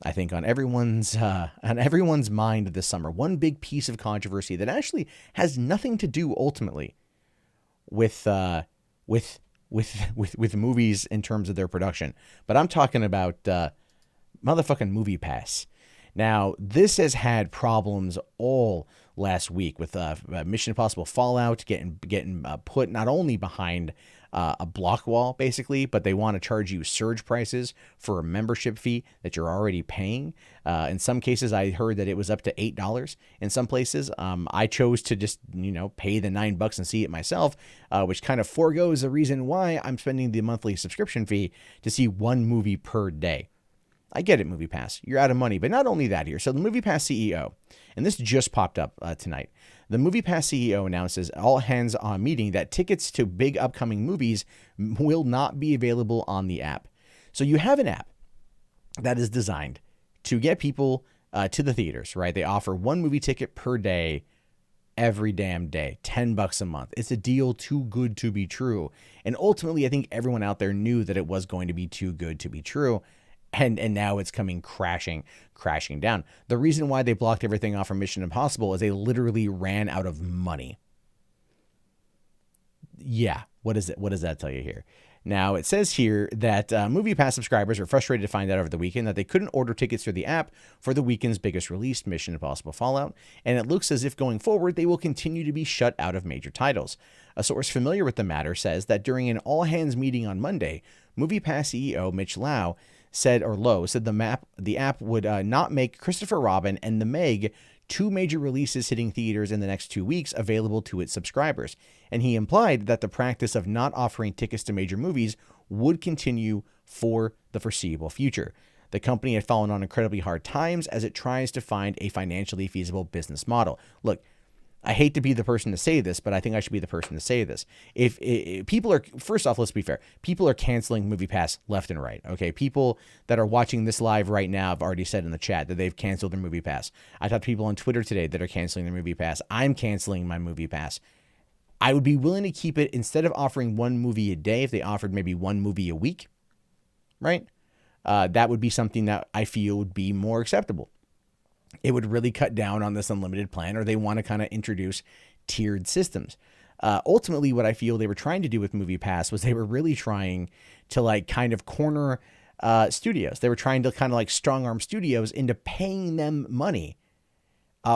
I think, on everyone's mind this summer. One big piece of controversy that actually has nothing to do ultimately with with with movies in terms of their production, but I'm talking about motherfucking MoviePass. Now, this has had problems all last week with Mission Impossible Fallout getting put not only behind a block wall, basically, but they want to charge you surge prices for a membership fee that you're already paying. In some cases, I heard that it was up to $8 in some places. I chose to just, pay the $9 and see it myself, which kind of foregoes the reason why I'm spending the monthly subscription fee to see one movie per day. I get it, MoviePass. You're out of money. But not only that here. So the MoviePass CEO, and this just popped up tonight. The MoviePass CEO announces all hands on meeting that tickets to big upcoming movies will not be available on the app. So you have an app that is designed to get people to the theaters, right? They offer one movie ticket per day every damn day, $10 a month. It's a deal too good to be true. And ultimately, I think everyone out there knew that it was going to be too good to be true. And now it's coming crashing down. The reason why they blocked everything off from Mission Impossible is they literally ran out of money. Yeah, what is it? What does that tell you here? Now, it says here that MoviePass subscribers are frustrated to find out over the weekend that they couldn't order tickets through the app for the weekend's biggest release, Mission Impossible Fallout, and it looks as if going forward they will continue to be shut out of major titles. A source familiar with the matter says that during an all-hands meeting on Monday, MoviePass CEO Mitch Lowe said the app would not make Christopher Robin and The Meg, two major releases hitting theaters in the next 2 weeks, available to its subscribers. And he implied that the practice of not offering tickets to major movies would continue for the foreseeable future. The company had fallen on incredibly hard times as it tries to find a financially feasible business model. Look, I hate to be the person to say this, but I think I should be the person to say this. If people are, first off, let's be fair. People are canceling MoviePass left and right. Okay, people that are watching this live right now have already said in the chat that they've canceled their MoviePass. I talked to people on Twitter today that are canceling their MoviePass. I'm canceling my MoviePass. I would be willing to keep it instead of offering one movie a day. If they offered maybe one movie a week, right? That would be something that I feel would be more acceptable. It would really cut down on this unlimited plan, or they want to kind of introduce tiered systems. Ultimately, what I feel they were trying to do with MoviePass was they were really trying to kind of corner studios. They were trying to kind of strong arm studios into paying them money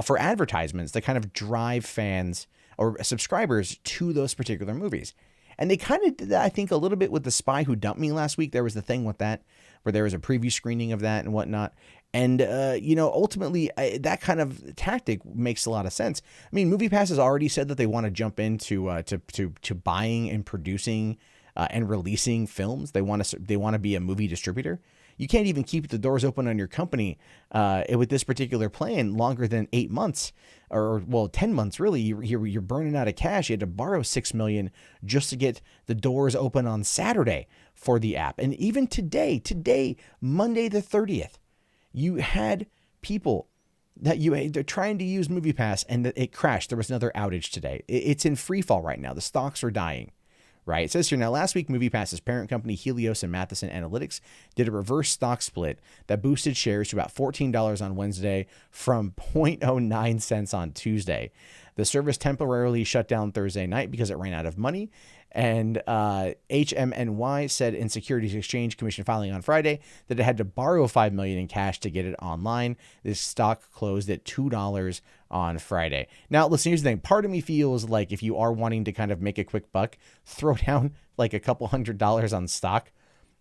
for advertisements that kind of drive fans or subscribers to those particular movies. And they kind of did that, I think, a little bit with The Spy Who Dumped Me last week. There was the thing with that, where there was a preview screening of that and whatnot. And, ultimately, that kind of tactic makes a lot of sense. I mean, MoviePass has already said that they want to jump into to buying and producing and releasing films. They want to be a movie distributor. You can't even keep the doors open on your company with this particular plan longer than 8 months, or 10 months really. You're burning out of cash. You had to borrow $6 million just to get the doors open on Saturday for the app. And even today, Monday the 30th, you had people that they're trying to use MoviePass and it crashed. There was another outage today. It's in free fall right now. The stocks are dying. Right. It says here, now last week, MoviePass's parent company Helios and Matheson Analytics did a reverse stock split that boosted shares to about $14 on Wednesday from 0.09 cents on Tuesday. The service temporarily shut down Thursday night because it ran out of money. And HMNY said in Securities Exchange Commission filing on Friday that it had to borrow $5 million in cash to get it online. This stock closed at $2 on Friday. Now, listen, here's the thing. Part of me feels like if you are wanting to kind of make a quick buck, throw down like a couple $100s on stock,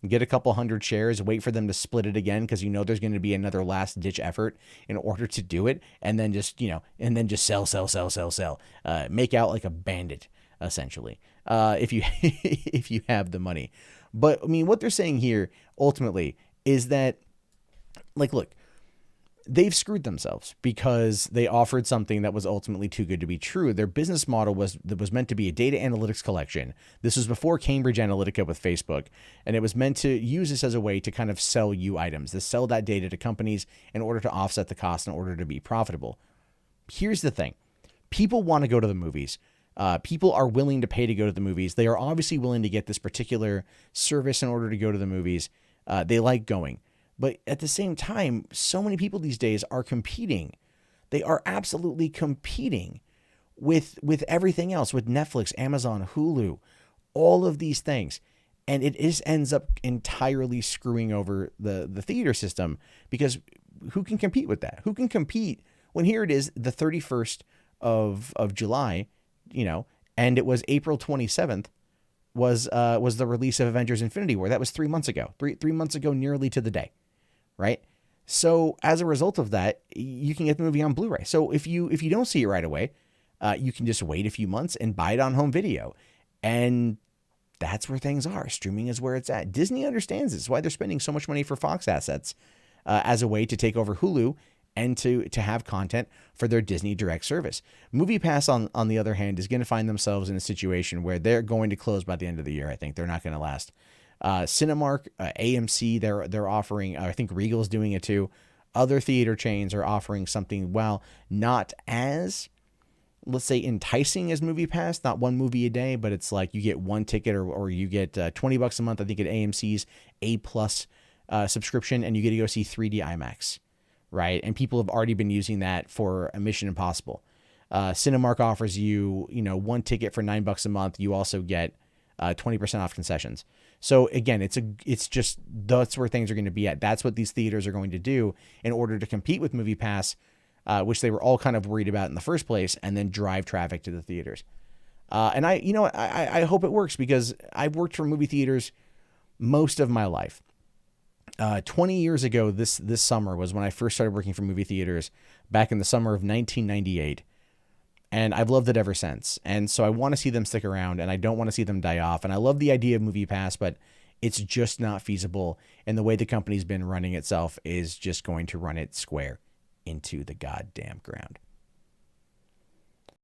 get a couple 100 shares, wait for them to split it again because there's going to be another last ditch effort in order to do it, and then just sell. Make out like a bandit, essentially, if you if you have the money. But I mean, what they're saying here ultimately is that, look, they've screwed themselves because they offered something that was ultimately too good to be true. Their business model was meant to be a data analytics collection. This was before Cambridge Analytica with Facebook, and it was meant to use this as a way to kind of sell you items, to sell that data to companies in order to offset the cost in order to be profitable. Here's the thing. People want to go to the movies. People are willing to pay to go to the movies. They are obviously willing to get this particular service in order to go to the movies. They like going. But at the same time, so many people these days are competing. They are absolutely competing with everything else, with Netflix, Amazon, Hulu, all of these things. And it just ends up entirely screwing over the theater system, because who can compete with that? Who can compete when here it is the 31st of July, and it was April 27th was the release of Avengers Infinity War. That was 3 months ago. Three months ago, nearly to the day, right? So as a result of that, you can get the movie on Blu-ray. So if you don't see it right away, you can just wait a few months and buy it on home video. And that's where things are. Streaming is where it's at. Disney understands this. It's why they're spending so much money for Fox assets as a way to take over Hulu and to have content for their Disney Direct service. MoviePass, on the other hand, is going to find themselves in a situation where they're going to close by the end of the year. I think they're not going to last. Cinemark, AMC, they're offering, I think Regal's doing it too. Other theater chains are offering something, well, not as, let's say, enticing as MoviePass, not one movie a day, but it's like you get one ticket or you get $20 a month, I think, at AMC's A+ subscription, and you get to go see 3D IMAX, right? And people have already been using that for a Mission Impossible. Cinemark offers you, one ticket for $9 a month. You also get 20% off concessions. So again, it's just, that's where things are going to be at. That's what these theaters are going to do in order to compete with MoviePass, which they were all kind of worried about in the first place, and then drive traffic to the theaters. And I hope it works, because I've worked for movie theaters most of my life. 20 years ago, this summer was when I first started working for movie theaters, back in the summer of 1998. And I've loved it ever since. And so I want to see them stick around, and I don't want to see them die off. And I love the idea of MoviePass, but it's just not feasible. And the way the company's been running itself is just going to run it square into the goddamn ground.